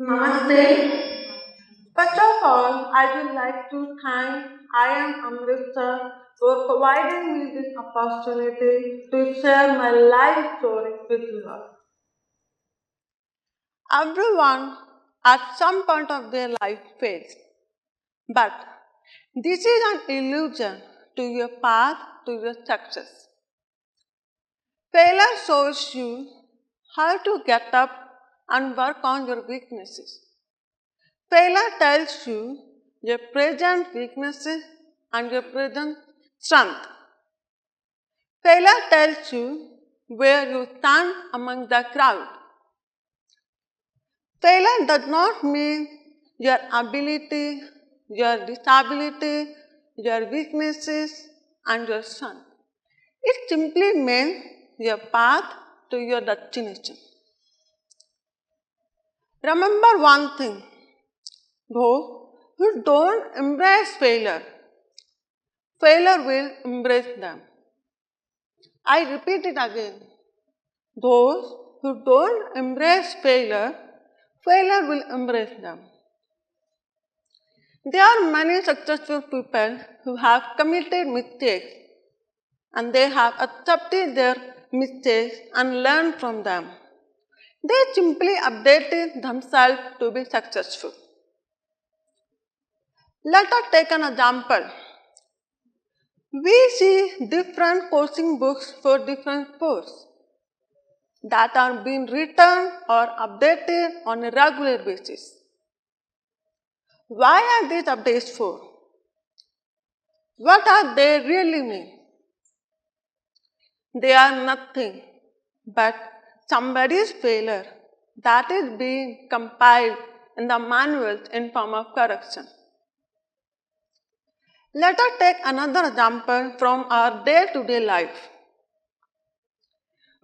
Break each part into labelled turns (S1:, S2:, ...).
S1: Namaste. First of all, I would like to thank TEDxIIMAmritsar for providing me this opportunity to share my life story with you all. Everyone at some point of their life fails, but this is an illusion to your path to your success. Failure shows you how to get up and work on your weaknesses. Failure tells you your present weaknesses and your present strength. Failure tells you where you stand among the crowd. Failure does not mean your ability, your disability, your weaknesses, and your strength. It simply means your path to your destination. Remember one thing: those who don't embrace failure, failure will embrace them. I repeat it again. Those who don't embrace failure, failure will embrace them. There are many successful people who have committed mistakes and they have accepted their mistakes and learned from them. They simply updated themselves to be successful. Let us take an example. We see different coaching books for different sports that are being written or updated on a regular basis. Why are these updates for? What are they really mean? They are nothing but somebody's failure that is being compiled in the manuals in form of correction. Let us take another example from our day-to-day life.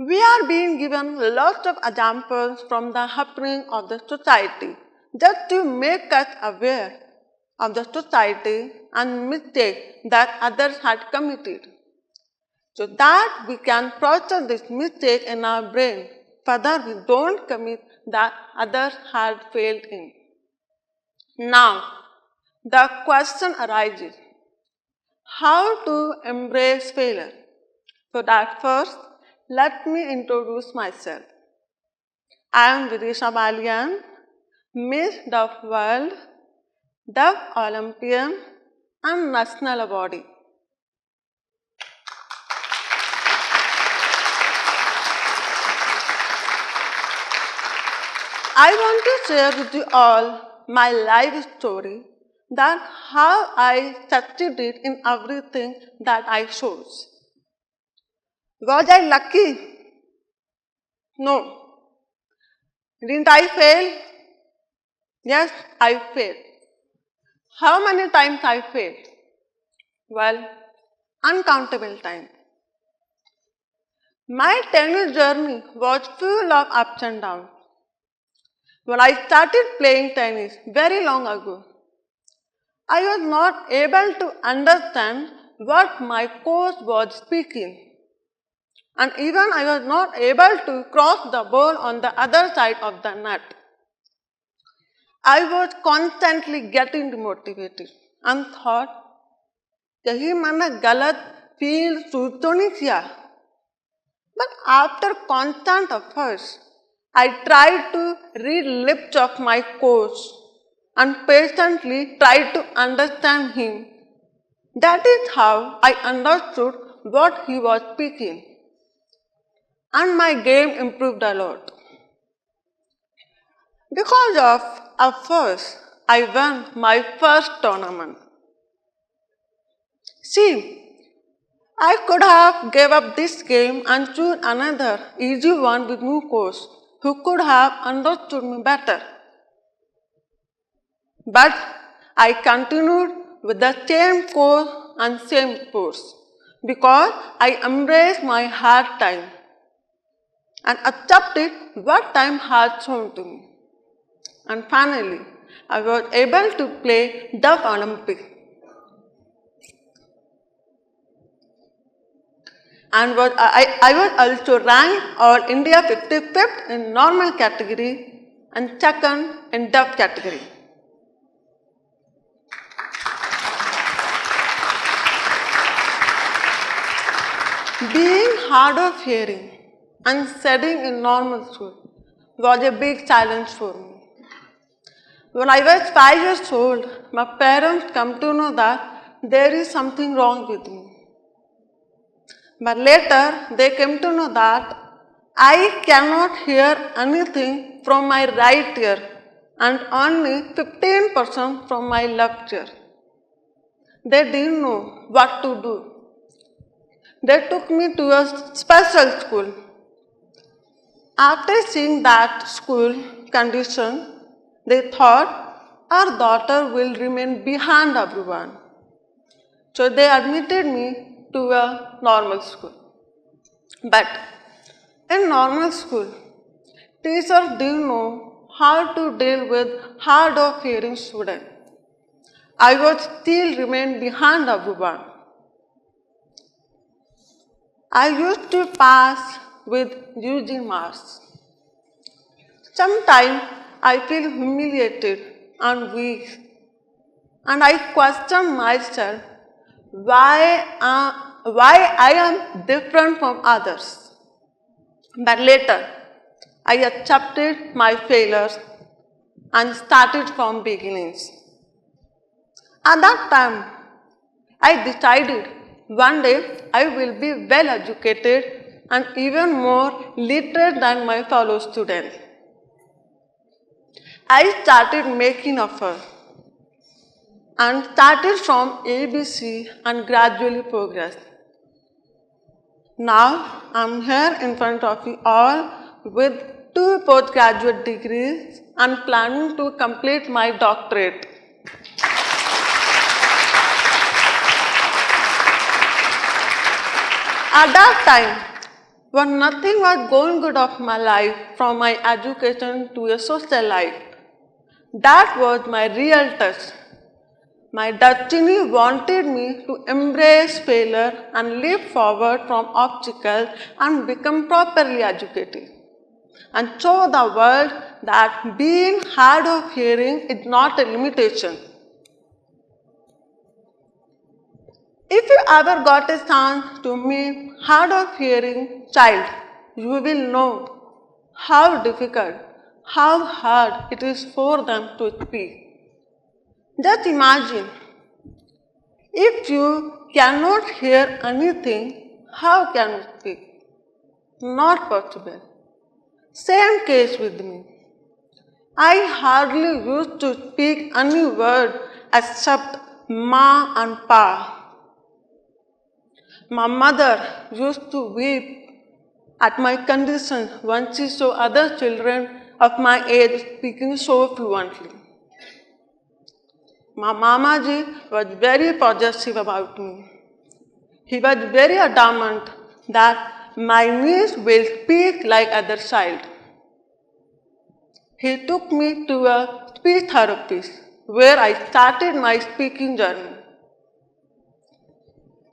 S1: We are being given lots of examples from the happening of the society just to make us aware of the society and mistakes that others had committed, so that we can process this mistake in our brain, further we don't commit that others had failed in. Now, the question arises: how to embrace failure? So that first, let me introduce myself. I am Vidisha Baliyan, Miss Dove World, Dove Olympian, and National Awardee. I want to share with you all my life story, that how I succeeded in everything that I chose. Was I lucky? No. Didn't I fail? Yes, I failed. How many times I failed? Well, uncountable times. My tennis journey was full of ups and downs. When I started playing tennis very long ago, I was not able to understand what my coach was speaking. And even I was not able to cross the ball on the other side of the net. I was constantly getting demotivated and thought, कहीं मैंने गलत field choose तो नहीं किया. But after constant efforts, I tried to read lips of my coach and patiently tried to understand him. That is how I understood what he was speaking. And my game improved a lot. Because of efforts, I won my first tournament. See, I could have gave up this game and choose another easy one with new coach who could have understood me better. But I continued with the same course and same course because I embraced my hard time and accepted what time had shown to me. And finally, I was able to play the Olympics. And I was also ranked All India 55th in normal category and second in deaf category. Being hard of hearing and studying in normal school was a big challenge for me. When I was 5 years old, my parents come to know that there is something wrong with me. But later, they came to know that I cannot hear anything from my right ear and only 15% from my left ear. They didn't know what to do. They took me to a special school. After seeing that school condition, they thought our daughter will remain behind everyone. So they admitted me to a normal school. But in normal school, teachers didn't know how to deal with hard of hearing students. I would still remain behind everyone. I used to pass with using marks. Sometimes I feel humiliated and weak, and I question myself why I am different from others. But later, I accepted my failures and started from beginnings. At that time, I decided one day I will be well educated and even more literate than my fellow students. I started making effort and started from ABC and gradually progressed. Now I am here in front of you all with 2 postgraduate degrees and planning to complete my doctorate. At that time, when nothing was going good of my life, from my education to a social life, that was my real test. My destiny wanted me to embrace failure and leap forward from obstacles and become properly educated, and show the world that being hard of hearing is not a limitation. If you ever got a chance to meet hard of hearing child, you will know how difficult, how hard it is for them to speak. Just imagine, if you cannot hear anything, how can you speak? Not possible. Same case with me. I hardly used to speak any word except ma and pa. My mother used to weep at my condition when she saw other children of my age speaking so fluently. My Mamaji was very possessive about me. He was very adamant that my niece will speak like other child. He took me to a speech therapist where I started my speaking journey.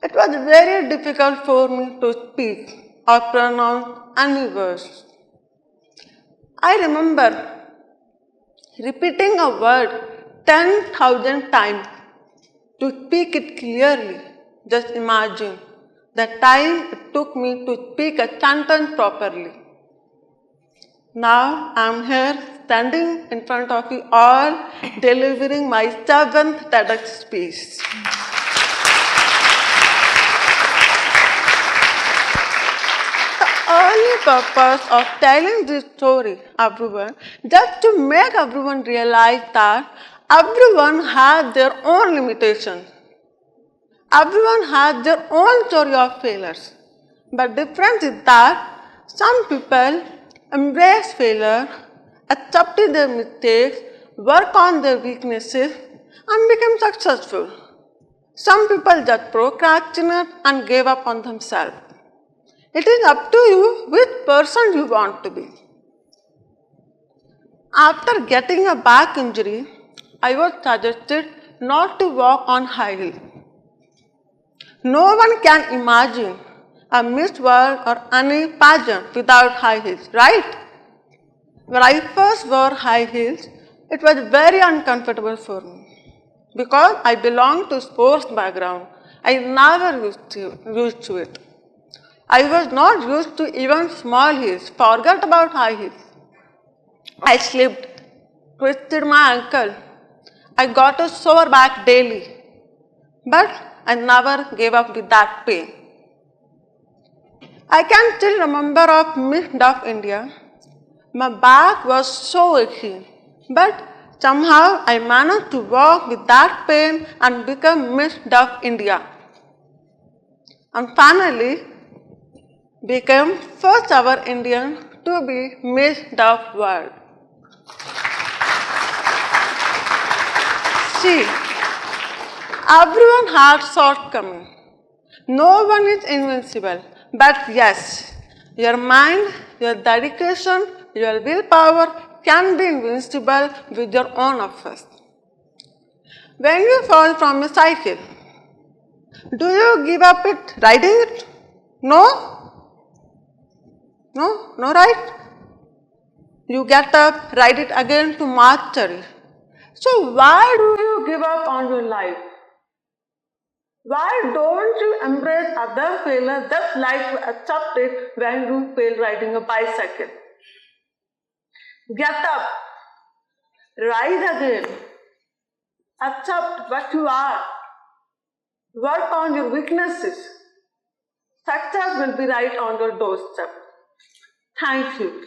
S1: It was very difficult for me to speak or pronounce any words. I remember repeating a word 10,000 times to speak it clearly. Just imagine the time it took me to speak a sentence properly. Now I am here standing in front of you all delivering my 7th TEDx speech. The only purpose of telling this story, everyone, just to make everyone realize that everyone has their own limitations. Everyone has their own story of failures. But difference is that some people embrace failure, accept their mistakes, work on their weaknesses, and become successful. Some people just procrastinate and give up on themselves. It is up to you which person you want to be. After getting a back injury, I was suggested not to walk on high heels. No one can imagine a Miss World or any pageant without high heels, right? When I first wore high heels, it was very uncomfortable for me. Because I belong to sports background, I never used to it. I was not used to even small heels, forget about high heels. I slipped, twisted my ankle. I got a sore back daily. But I never gave up with that pain. I can still remember of Miss Duff India. My back was so achy, but somehow I managed to walk with that pain and become Miss Duff India. And finally became first ever Indian to be Miss Duff World. See, everyone has shortcomings. No one is invincible. But yes, your mind, your dedication, your willpower can be invincible with your own efforts. When you fall from a cycle, do you give up it riding it? No? No, right? You get up, ride it again to mastery. So why do you give up on your life? Why don't you embrace other failures just like you accept it when you fail riding a bicycle? Get up, rise again, accept what you are, work on your weaknesses. Success will be right on your doorstep. Thank you.